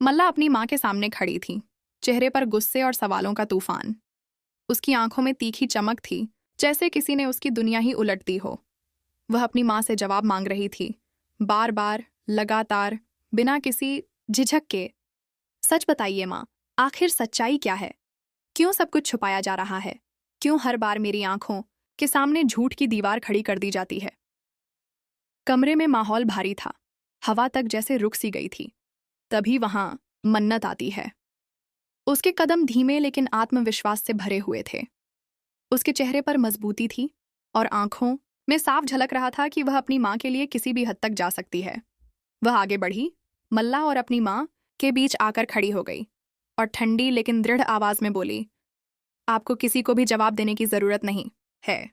मल्ला अपनी माँ के सामने खड़ी थी, चेहरे पर गुस्से और सवालों का तूफान। उसकी आंखों में तीखी चमक थी, जैसे किसी ने उसकी दुनिया ही उलट दी हो। वह अपनी माँ से जवाब मांग रही थी, बार बार, लगातार, बिना किसी झिझक के। सच बताइए माँ, आखिर सच्चाई क्या है? क्यों सब कुछ छुपाया जा रहा है? क्यों हर बार मेरी आंखों के सामने झूठ की दीवार खड़ी कर दी जाती है? कमरे में माहौल भारी था, हवा तक जैसे रुक सी गई थी। तभी वहां मन्नत आती है। उसके कदम धीमे लेकिन आत्मविश्वास से भरे हुए थे। उसके चेहरे पर मजबूती थी और आंखों में साफ झलक रहा था कि वह अपनी माँ के लिए किसी भी हद तक जा सकती है। वह आगे बढ़ी, मल्ला और अपनी माँ के बीच आकर खड़ी हो गई और ठंडी लेकिन दृढ़ आवाज में बोली, आपको किसी को भी जवाब देने की जरूरत नहीं है।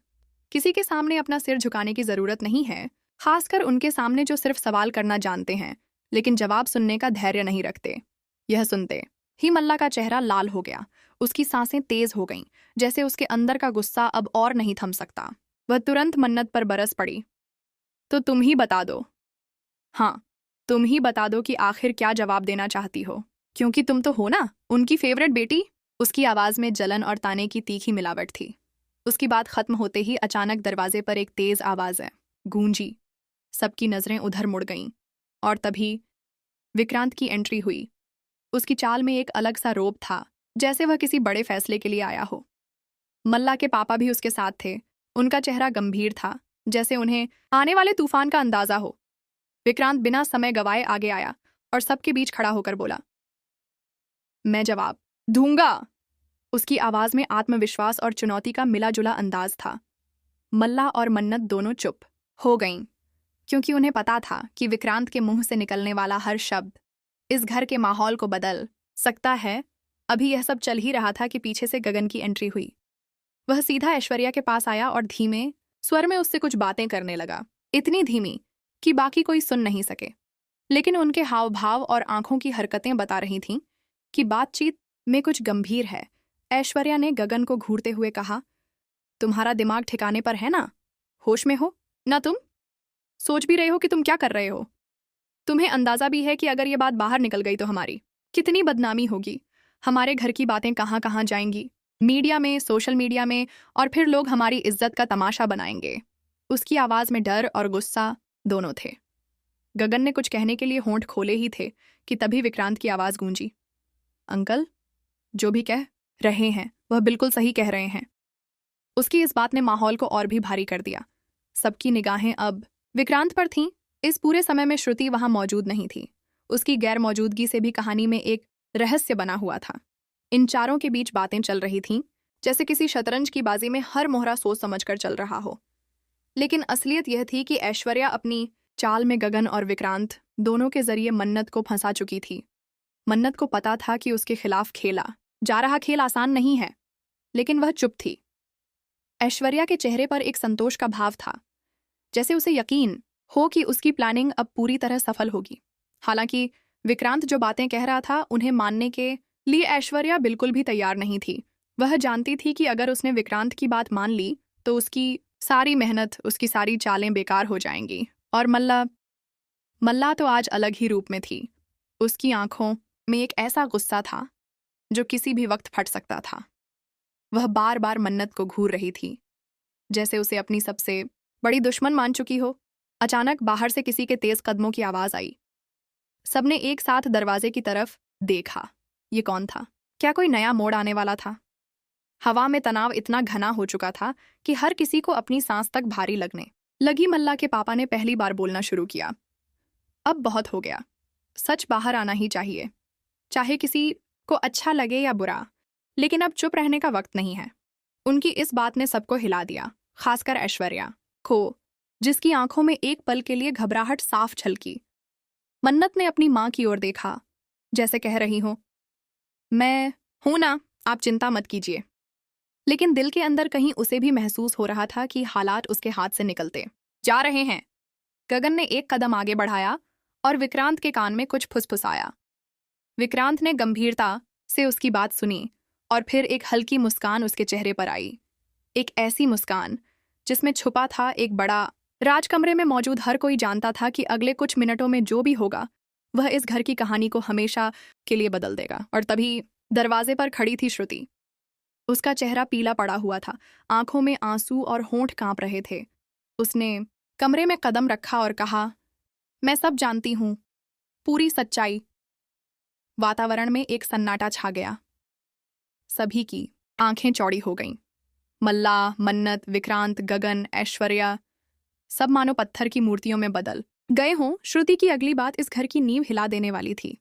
किसी के सामने अपना सिर झुकाने की जरूरत नहीं है, खासकर उनके सामने जो सिर्फ सवाल करना जानते हैं लेकिन जवाब सुनने का धैर्य नहीं रखते। यह सुनते ही मल्ला का चेहरा लाल हो गया। उसकी सांसें तेज हो गईं, जैसे उसके अंदर का गुस्सा अब और नहीं थम सकता। वह तुरंत मन्नत पर बरस पड़ी। तो तुम ही बता दो। हाँ, तुम ही बता दो कि आखिर क्या जवाब देना चाहती हो, क्योंकि तुम तो हो ना उनकी फेवरेट बेटी। उसकी आवाज में जलन और ताने की तीखी मिलावट थी। उसकी बात खत्म होते ही अचानक दरवाजे पर एक तेज आवाज है गूंजी। सबकी नजरें उधर मुड़ गईं और तभी विक्रांत की एंट्री हुई। उसकी चाल में एक अलग सा रोब था, जैसे वह किसी बड़े फैसले के लिए आया हो। मल्ला के पापा भी उसके साथ थे। उनका चेहरा गंभीर था, जैसे उन्हें आने वाले तूफान का अंदाजा हो। विक्रांत बिना समय गवाए आगे आया और सबके बीच खड़ा होकर बोला, मैं जवाब दूंगा। उसकी आवाज में आत्मविश्वास और चुनौती का मिला जुला अंदाज था। मल्ला और मन्नत दोनों चुप हो गईं, क्योंकि उन्हें पता था कि विक्रांत के मुंह से निकलने वाला हर शब्द इस घर के माहौल को बदल सकता है। अभी यह सब चल ही रहा था कि पीछे से गगन की एंट्री हुई। वह सीधा ऐश्वर्या के पास आया और धीमे स्वर में उससे कुछ बातें करने लगा, इतनी धीमी कि बाकी कोई सुन नहीं सके। लेकिन उनके हाव भाव और आंखों की हरकतें बता रही थीं कि बातचीत में कुछ गंभीर है। ऐश्वर्या ने गगन को घूरते हुए कहा, तुम्हारा दिमाग ठिकाने पर है ना? होश में हो ना तुम? सोच भी रहे हो कि तुम क्या कर रहे हो? तुम्हें अंदाजा भी है कि अगर ये बात बाहर निकल गई तो हमारी कितनी बदनामी होगी? हमारे घर की बातें कहाँ कहाँ जाएंगी, मीडिया में, सोशल मीडिया में, और फिर लोग हमारी इज्जत का तमाशा बनाएंगे। उसकी आवाज में डर और गुस्सा दोनों थे। गगन ने कुछ कहने के लिए होंठ खोले ही थे कि तभी विक्रांत की आवाज गूंजी, अंकल, जो भी कह रहे हैं वह बिल्कुल सही कह रहे हैं। उसकी इस बात ने माहौल को और भी भारी कर दिया। सबकी निगाहें अब विक्रांत पर थीं। इस पूरे समय में श्रुति वहां मौजूद नहीं थी। उसकी गैर मौजूदगी से भी कहानी में एक रहस्य बना हुआ था। इन चारों के बीच बातें चल रही थीं, जैसे किसी शतरंज की बाजी में हर मोहरा सोच समझकर चल रहा हो। लेकिन असलियत यह थी कि ऐश्वर्या अपनी चाल में गगन और विक्रांत दोनों के जरिए मन्नत को फंसा चुकी थी। मन्नत को पता था कि उसके खिलाफ खेला जा रहा खेल आसान नहीं है, लेकिन वह चुप थी। ऐश्वर्या के चेहरे पर एक संतोष का भाव था, जैसे उसे यकीन हो कि उसकी प्लानिंग अब पूरी तरह सफल होगी। हालांकि विक्रांत जो बातें कह रहा था उन्हें मानने के लिए ऐश्वर्या बिल्कुल भी तैयार नहीं थी। वह जानती थी कि अगर उसने विक्रांत की बात मान ली तो उसकी सारी मेहनत, उसकी सारी चालें बेकार हो जाएंगी। और मल्ला तो आज अलग ही रूप में थी। उसकी आंखों में एक ऐसा गुस्सा था जो किसी भी वक्त फट सकता था। वह बार बार मन्नत को घूर रही थी, जैसे उसे अपनी सबसे बड़ी दुश्मन मान चुकी हो। अचानक बाहर से किसी के तेज कदमों की आवाज आई। सबने एक साथ दरवाजे की तरफ देखा। ये कौन था? क्या कोई नया मोड़ आने वाला था? हवा में तनाव इतना घना हो चुका था कि हर किसी को अपनी सांस तक भारी लगने लगी। मल्ला के पापा ने पहली बार बोलना शुरू किया, अब बहुत हो गया, सच बाहर आना ही चाहिए, चाहे किसी को अच्छा लगे या बुरा। लेकिन अब चुप रहने का वक्त नहीं है। उनकी इस बात ने सबको हिला दिया, खासकर ऐश्वर्या को, जिसकी आंखों में एक पल के लिए घबराहट साफ झलकी। मन्नत ने अपनी माँ की ओर देखा, जैसे कह रही हो, मैं हूं ना, आप चिंता मत कीजिए। लेकिन दिल के अंदर कहीं उसे भी महसूस हो रहा था कि हालात उसके हाथ से निकलते जा रहे हैं। गगन ने एक कदम आगे बढ़ाया और विक्रांत के कान में कुछ फुसफुसाया। विक्रांत ने गंभीरता से उसकी बात सुनी और फिर एक हल्की मुस्कान उसके चेहरे पर आई। एक ऐसी मुस्कान जिसमें छुपा था एक बड़ा राज। कमरे में मौजूद हर कोई जानता था कि अगले कुछ मिनटों में जो भी होगा वह इस घर की कहानी को हमेशा के लिए बदल देगा। और तभी दरवाजे पर खड़ी थी श्रुति। उसका चेहरा पीला पड़ा हुआ था, आंखों में आंसू और होंठ कांप रहे थे। उसने कमरे में कदम रखा और कहा, मैं सब जानती हूँ, पूरी सच्चाई। वातावरण में एक सन्नाटा छा गया। सभी की आंखें चौड़ी हो गईं। मल्ला, मन्नत, विक्रांत, गगन, ऐश्वर्या, सब मानो पत्थर की मूर्तियों में बदल गए हों। श्रुति की अगली बात इस घर की नींव हिला देने वाली थी।